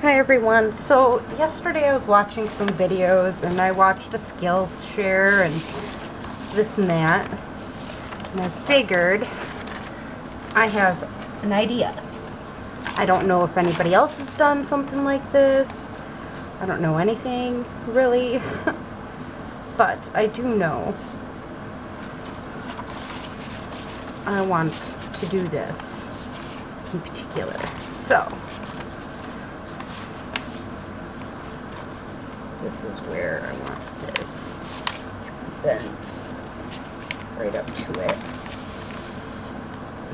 Hi everyone. So yesterday I was watching some videos and I watched a Skillshare and this and that, and I figured I have an idea. I don't know if anybody else has done something like this. I don't know anything really, but I do know I want to do this in particular. So this is where I want this bent right up to it.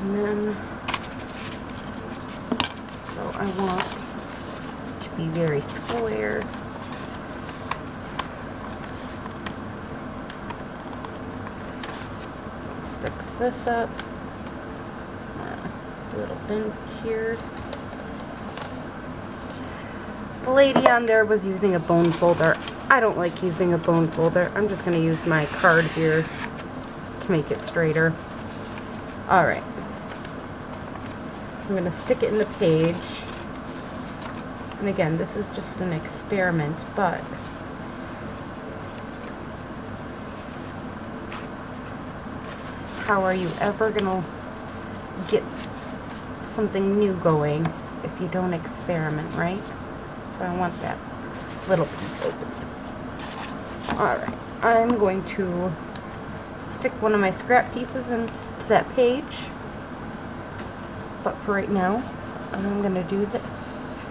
And then, so I want to be very square. Fix this up. A little bend here. The lady on there was using a bone folder. I don't like using a bone folder. I'm just going to use my card here to make it straighter. Alright. I'm going to stick it in the page. And again, this is just an experiment, but how are you ever going to get something new going if you don't experiment, right? So I want that little piece open. Alright, I'm going to stick one of my scrap pieces into that page. But for right now, I'm going to do this.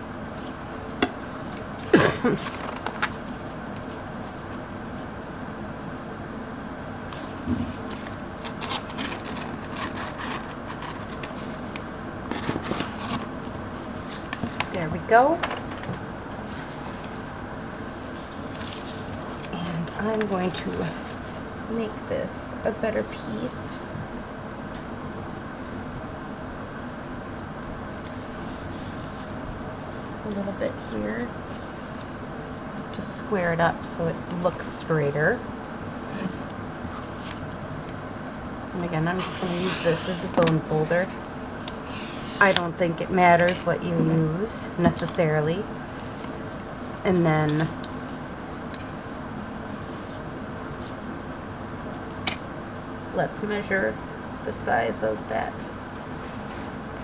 There we go. And I'm going to make this a better piece. A little bit here. Just square it up so it looks straighter. And again, I'm just going to use this as a bone folder. I don't think it matters what you use necessarily. And then let's measure the size of that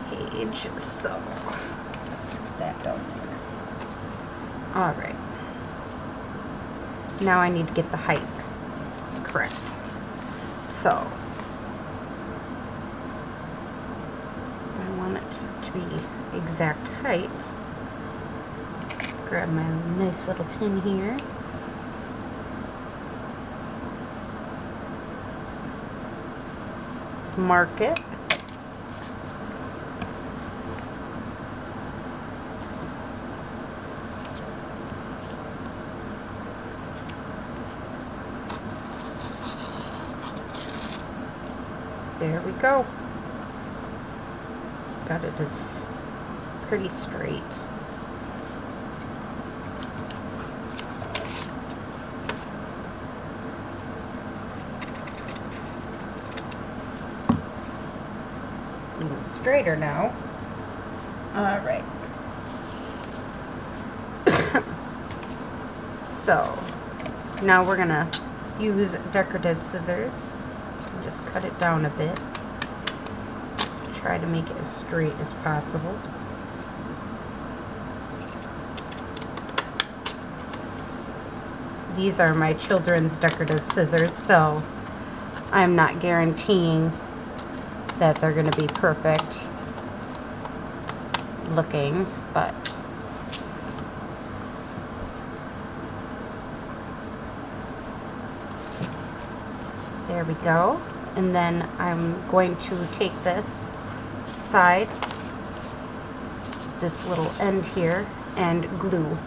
page. So let's put that down there. Alright. Now I need to get the height correct. So I want it to be exact height. Grab my nice little pin here. Mark it. There we go. Got it as pretty straight. Even straighter now. All right. So now we're gonna use decorative scissors and just cut it down a bit. Try to make it as straight as possible. These are my children's decorative scissors, so I'm not guaranteeing that they're going to be perfect looking, but there we go. And then I'm going to take this side, this little end here, and glue.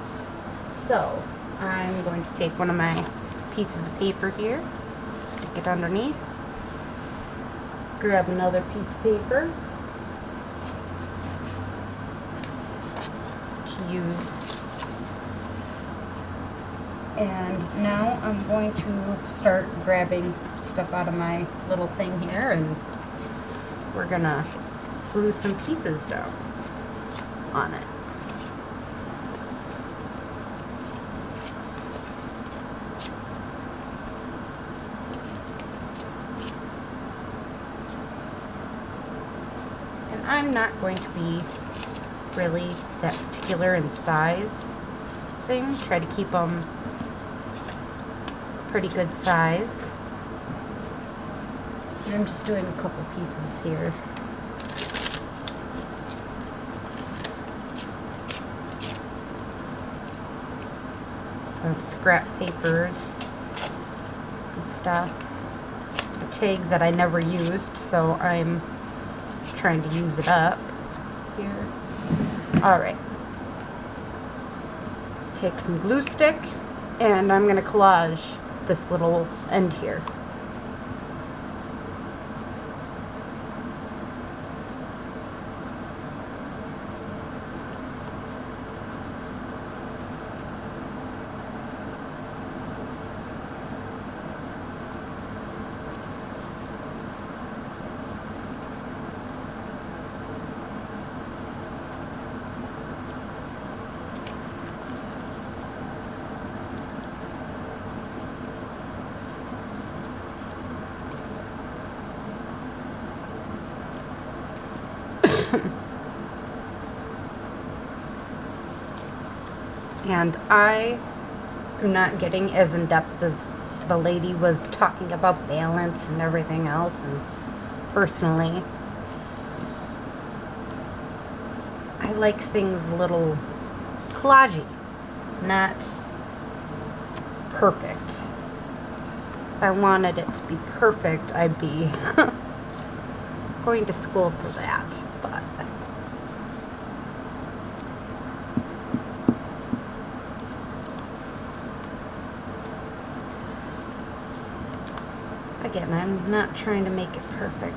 So I'm going to take one of my pieces of paper here, stick it underneath, grab another piece of paper to use, and now I'm going to start grabbing stuff out of my little thing here, and we're gonna glue some pieces down on it. I'm not going to be really that particular in size. Try to keep them pretty good size. And I'm just doing a couple pieces here. Of scrap papers and stuff. A tag that I never used, so I'm trying to use it up here. Alright. Take some glue stick and I'm going to collage this little end here. And I am not getting as in-depth as the lady was talking about balance and everything else, and personally I like things a little collagey, not perfect. If I wanted it to be perfect, I'd be going to school for that, but again, I'm not trying to make it perfect.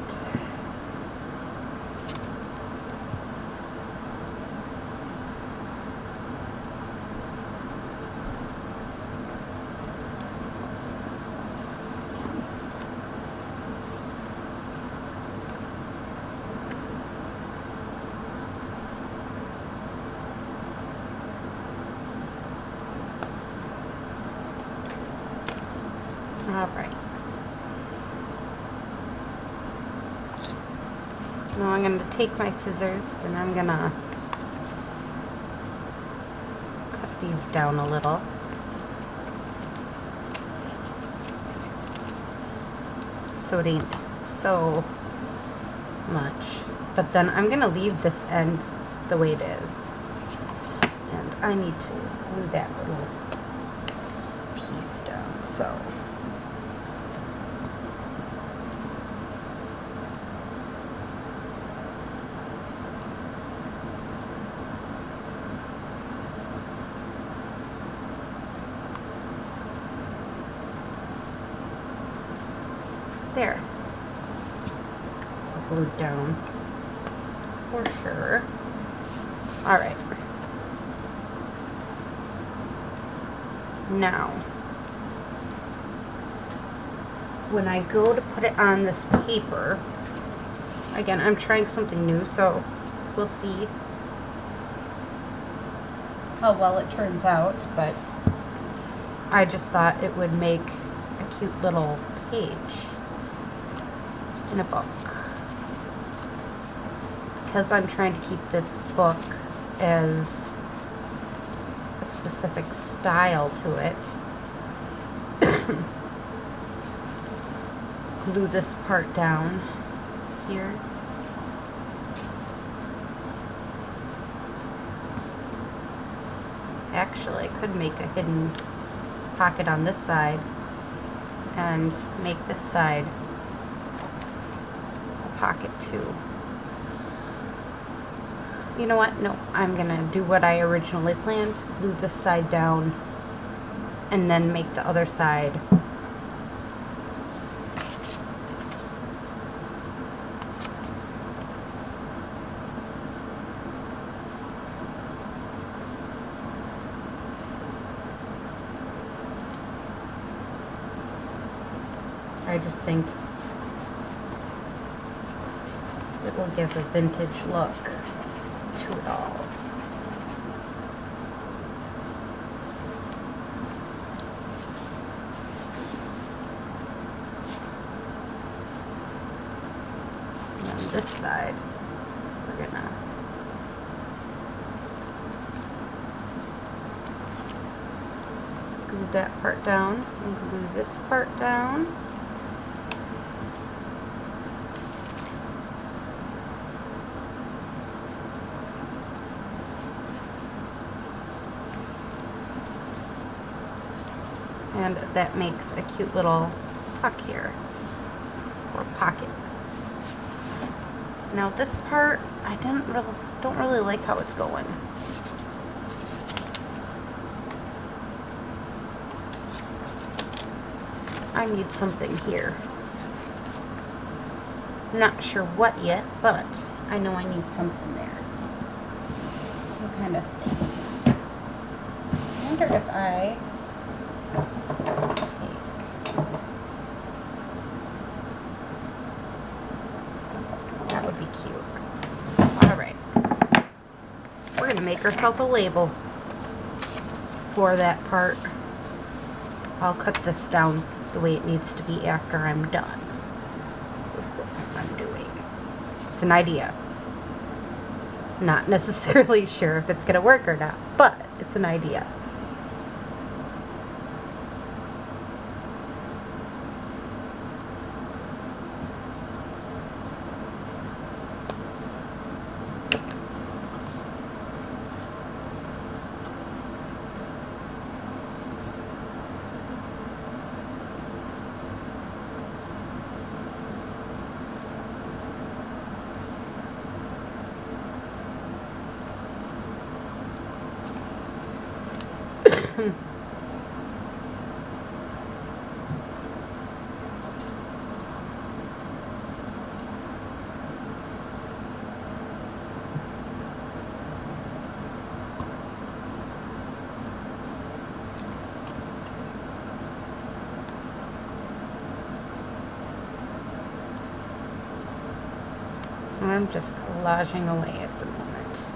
All right. Now I'm going to take my scissors and I'm going to cut these down a little. So it ain't so much. But then I'm going to leave this end the way it is. And I need to glue that little piece down. So there. It's all glued down for sure. All right. Now, when I go to put it on this paper, again, I'm trying something new, so we'll see how well it turns out, but I just thought it would make a cute little page in a book, because I'm trying to keep this book as a specific style to it. Glue this part down here. Actually, I could make a hidden pocket on this side and make this side a pocket too. You know what? No, I'm gonna do what I originally planned. Glue this side down and then make the other side I just think it will give a vintage look to it all. And on this side, we're going glue that part down and glue this part down. And that makes a cute little tuck here, or pocket. Now this part, I don't really like how it's going. I need something here. Not sure what yet, but I know I need something there. Some kind of thing. I wonder if I that would be cute. Alright. We're going to make ourselves a label for that part. I'll cut this down the way it needs to be after I'm done with what I'm doing. It's an idea. Not necessarily sure if it's going to work or not, but it's an idea. I'm just collaging away at the moment.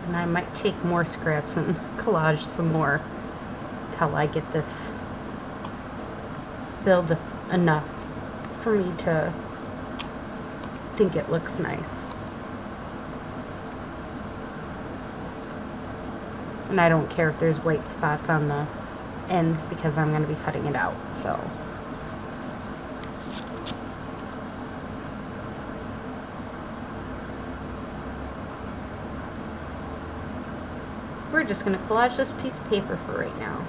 And I might take more scraps and collage some more till I get this filled enough for me to think it looks nice. And I don't care if there's white spots on the ends because I'm going to be cutting it out, so. We're just going to collage this piece of paper for right now.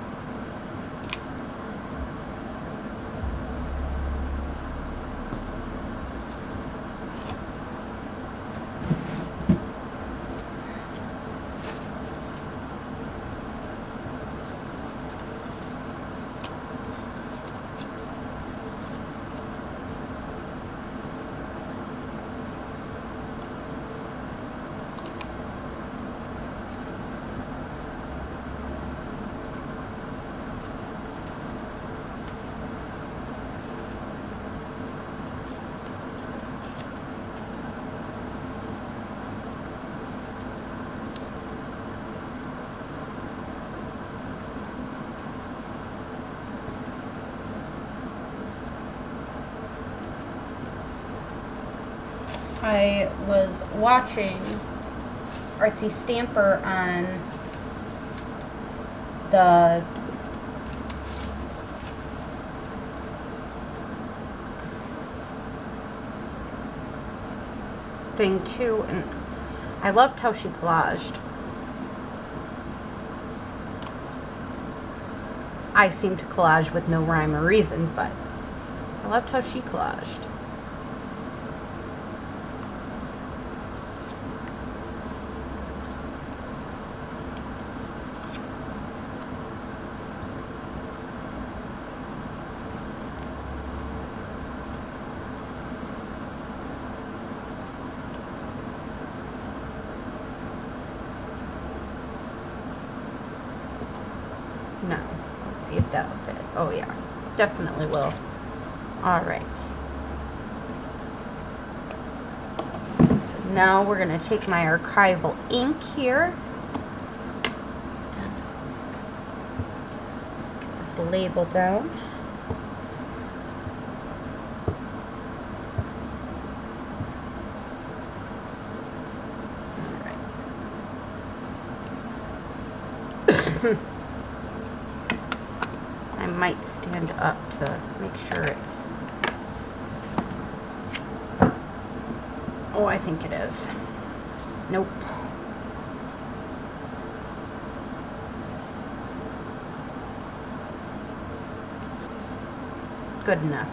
I was watching Artsy Stamper on the thing too, and I loved how she collaged. I seem to collage with no rhyme or reason, but I loved how she collaged. No. Let's see if that'll fit. Oh yeah, definitely will. Alright. So now we're going to take my archival ink here. And get this label down. I might stand up to make sure it's... Oh, I think it is. Nope. Good enough.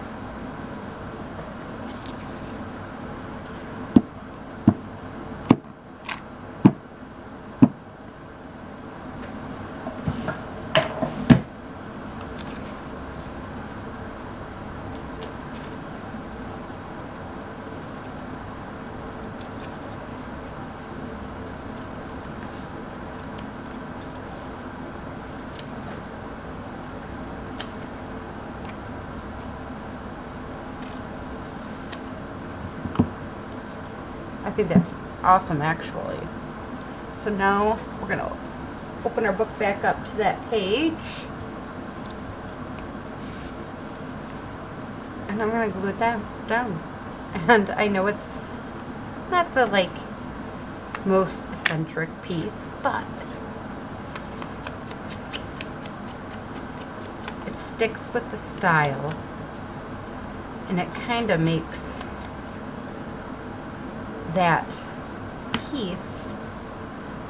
I think that's awesome, actually. So now we're going to open our book back up to that page. And I'm going to glue that down. And I know it's not the, like, most eccentric piece, but it sticks with the style. And it kind of makes that piece,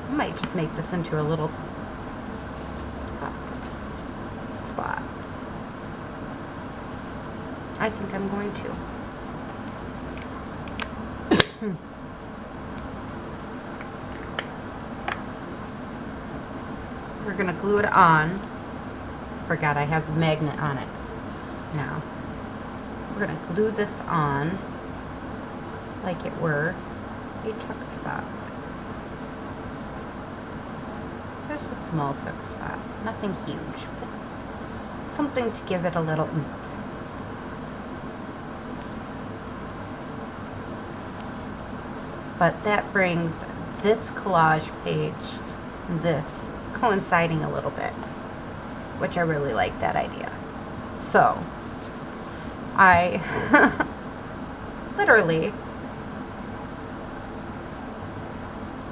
I might just make this into a little spot. I think I'm going to. We're going to glue it on. Forgot I have a magnet on it now. We're going to glue this on like it were a tuck spot. There's a small tuck spot, nothing huge, but something to give it a little oomph. But that brings this collage page, this coinciding a little bit, which I really like that idea. So I literally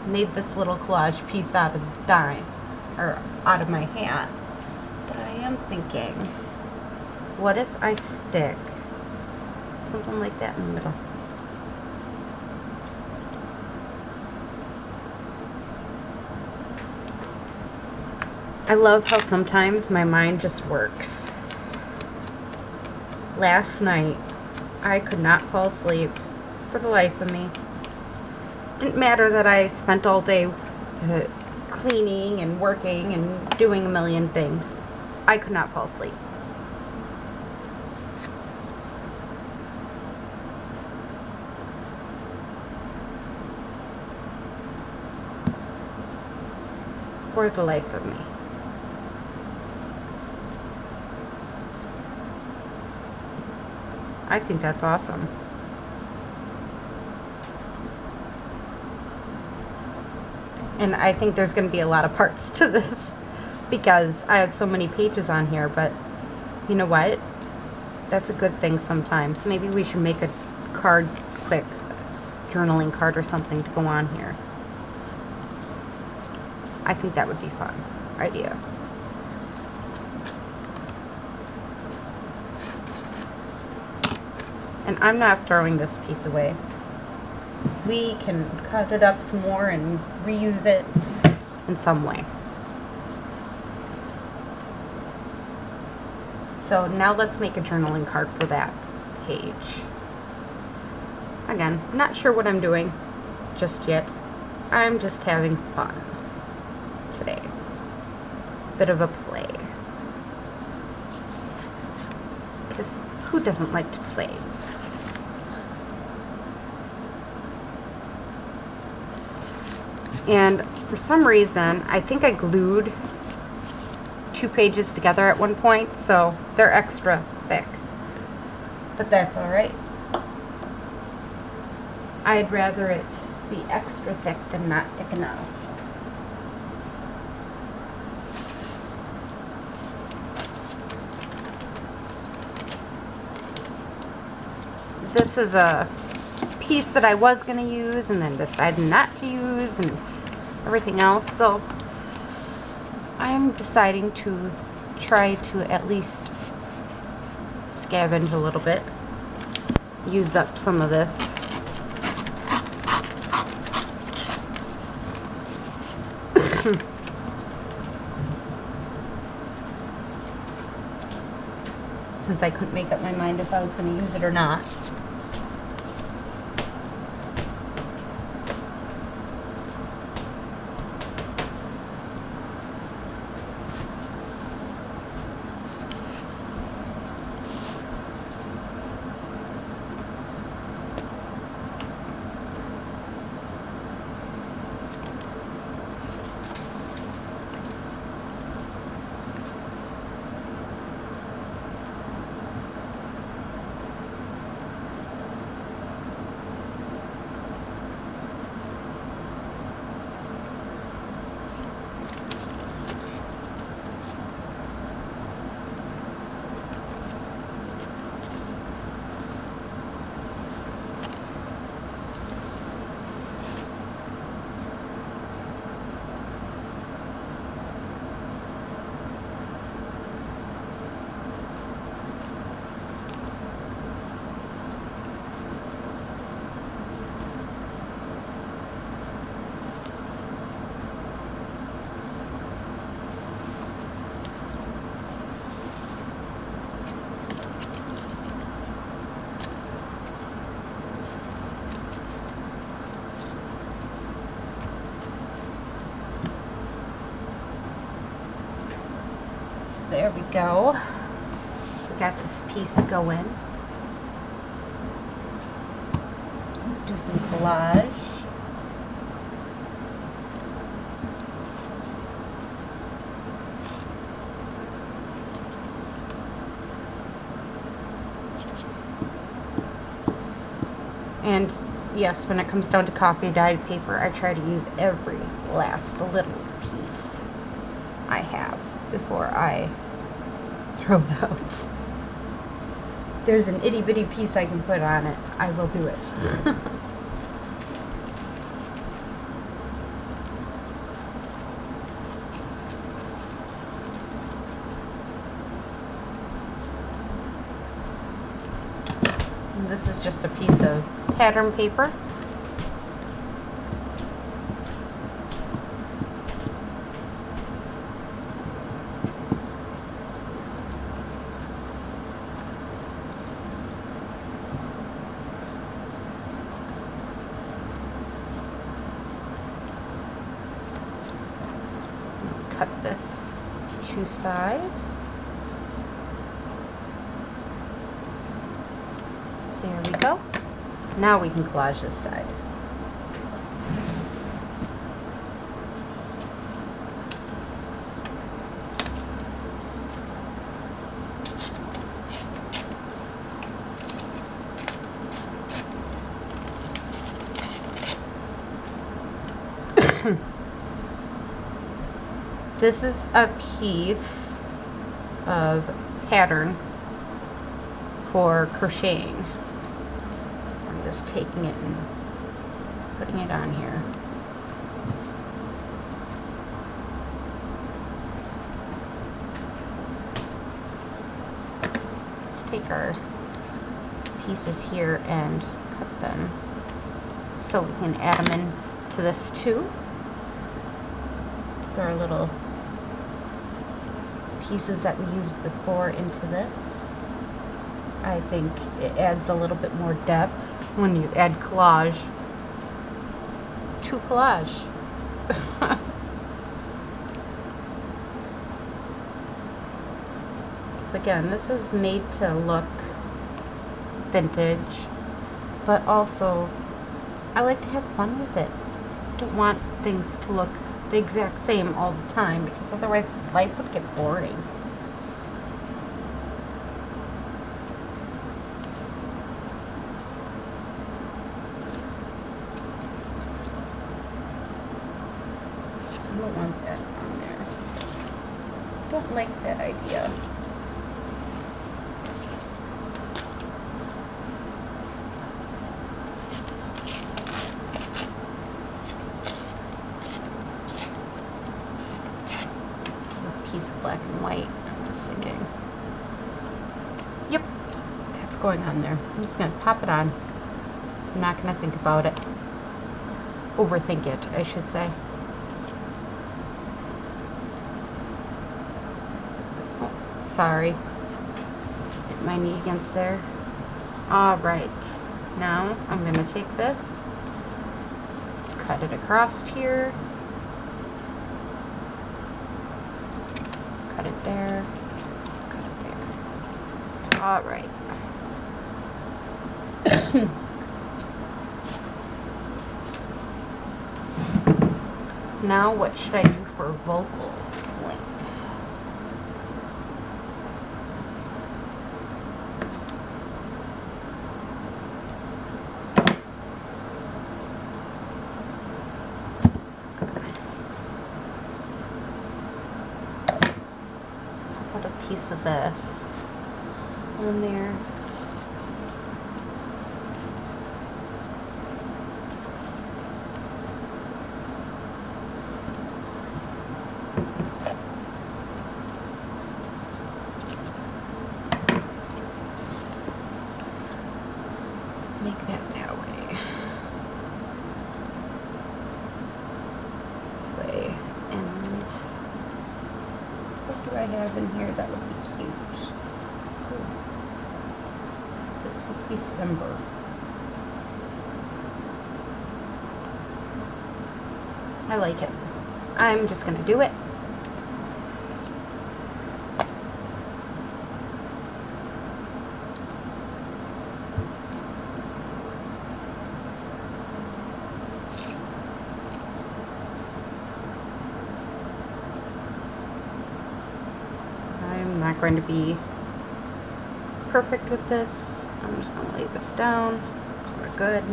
made this little collage piece out of the dime, or out of my hat. But I am thinking, what if I stick something like that in the middle? I love how sometimes my mind just works. Last night, I could not fall asleep for the life of me. Didn't matter that I spent all day cleaning and working and doing a million things. I could not fall asleep. For the life of me. I think that's awesome. And I think there's going to be a lot of parts to this because I have so many pages on here, but you know what? That's a good thing sometimes. Maybe we should make a card, quick journaling card or something to go on here. I think that would be fun idea. And I'm not throwing this piece away. We can cut it up some more and reuse it in some way. So now let's make a journaling card for that page. Again, not sure what I'm doing just yet. I'm just having fun today. Bit of a play. Because who doesn't like to play? And for some reason, I think I glued 2 pages together at one point, so they're extra thick. But that's alright. I'd rather it be extra thick than not thick enough. This is a piece that I was going to use and then decided not to use and everything else, so I'm deciding to try to at least scavenge a little bit, use up some of this. Since I couldn't make up my mind if I was going to use it or not. There we go. We got this piece going. Let's do some collage. And yes, when it comes down to coffee dyed paper, I try to use every last little piece I have before I throw it out. There's an itty bitty piece I can put on it, I will do it. And this is just a piece of pattern paper. Cut this to size. There we go. Now we can collage this side. This is a piece of pattern for crocheting. I'm just taking it and putting it on here. Let's take our pieces here and cut them so we can add them in to this too. There are little pieces that we used before into this. I think it adds a little bit more depth when you add collage to collage. So again, this is made to look vintage, but also I like to have fun with it. I don't want things to look the exact same all the time, because otherwise life would get boring. I don't want that on there. Don't like that idea. black and white. I'm just thinking. Yep, that's going on there. I'm just going to pop it on. I'm not going to think about it. Overthink it, I should say. Oh, sorry. Hit my knee against there. Alright, now I'm going to take this, cut it across here, cut it there, cut it there. Alright. Now what should I do for vocal points? I'll put a piece of this on there. Make that way. This way. And what do I have in here that would be cute? Ooh. This is December. I like it. I'm just gonna do it. I'm not going to be perfect with this. I'm just going to lay this down. Call it good.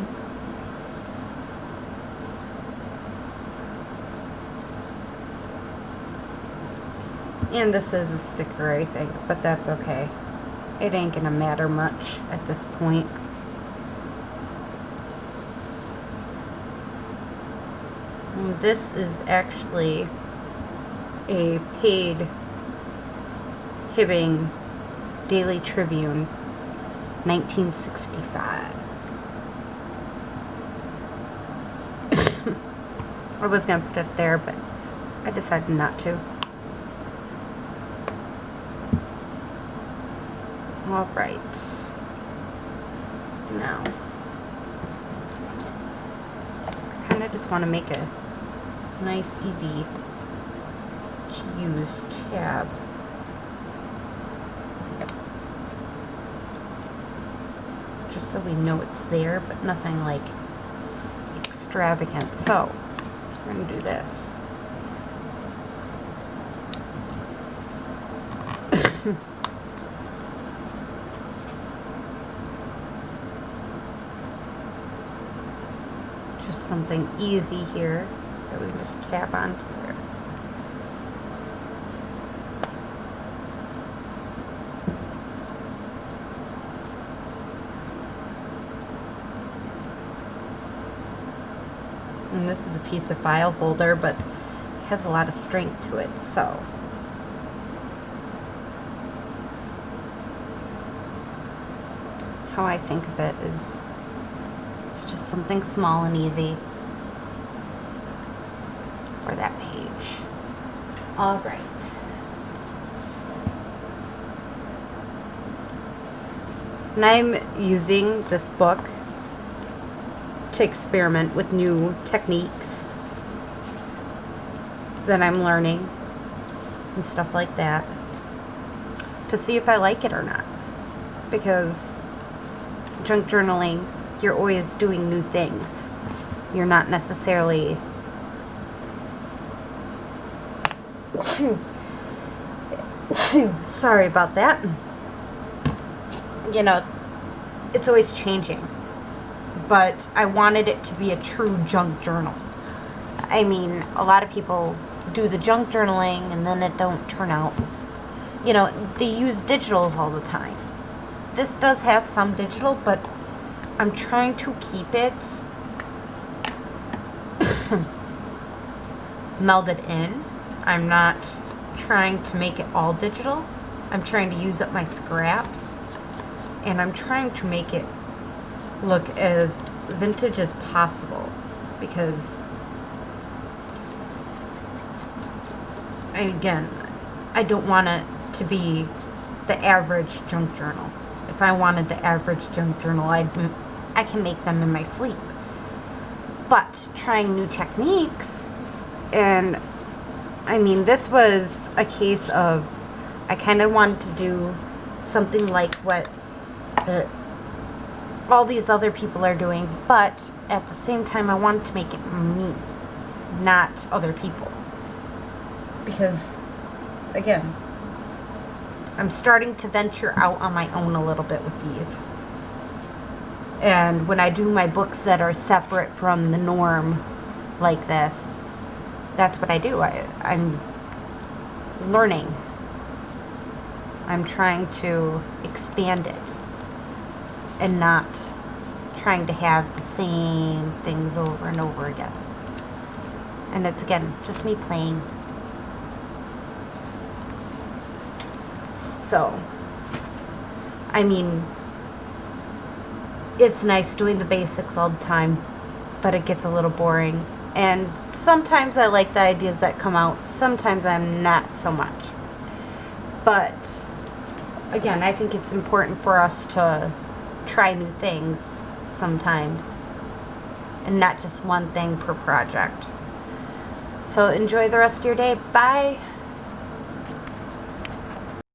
And this is a sticker, I think, but that's okay. It ain't going to matter much at this point. And this is actually a paid Hibbing Daily Tribune, 1965. I was going to put it there, but I decided not to. Alright. Now, I kind of just want to make a nice, easy to use tab. Just so we know it's there, but nothing like extravagant. So, we're going to do this. Just something easy here that we just tap onto there. And this is a piece of file folder, but it has a lot of strength to it, so. How I think of it is, it's just something small and easy for that page. All right. And I'm using this book to experiment with new techniques that I'm learning and stuff like that to see if I like it or not, because junk journaling, you're always doing new things. You're not necessarily sorry about that. You know, it's always changing. But I wanted it to be a true junk journal. I mean, a lot of people do the junk journaling and then it don't turn out. You know, they use digitals all the time. This does have some digital, but I'm trying to keep it melded in. I'm not trying to make it all digital. I'm trying to use up my scraps, and I'm trying to make it look as vintage as possible, because again, I don't want it to be the average junk journal. If I wanted the average junk journal, I can make them in my sleep. But trying new techniques, and I mean, this was a case of, I kind of wanted to do something like what all these other people are doing, but at the same time I wanted to make it me, not other people. Because, again, I'm starting to venture out on my own a little bit with these. And when I do my books that are separate from the norm like this, that's what I do. I'm learning. I'm trying to expand it and not trying to have the same things over and over again. And it's, again, just me playing. So, I mean, it's nice doing the basics all the time, but it gets a little boring. And sometimes I like the ideas that come out, sometimes I'm not so much. But, again, I think it's important for us to try new things sometimes, and not just one thing per project. So enjoy the rest of your day. Bye.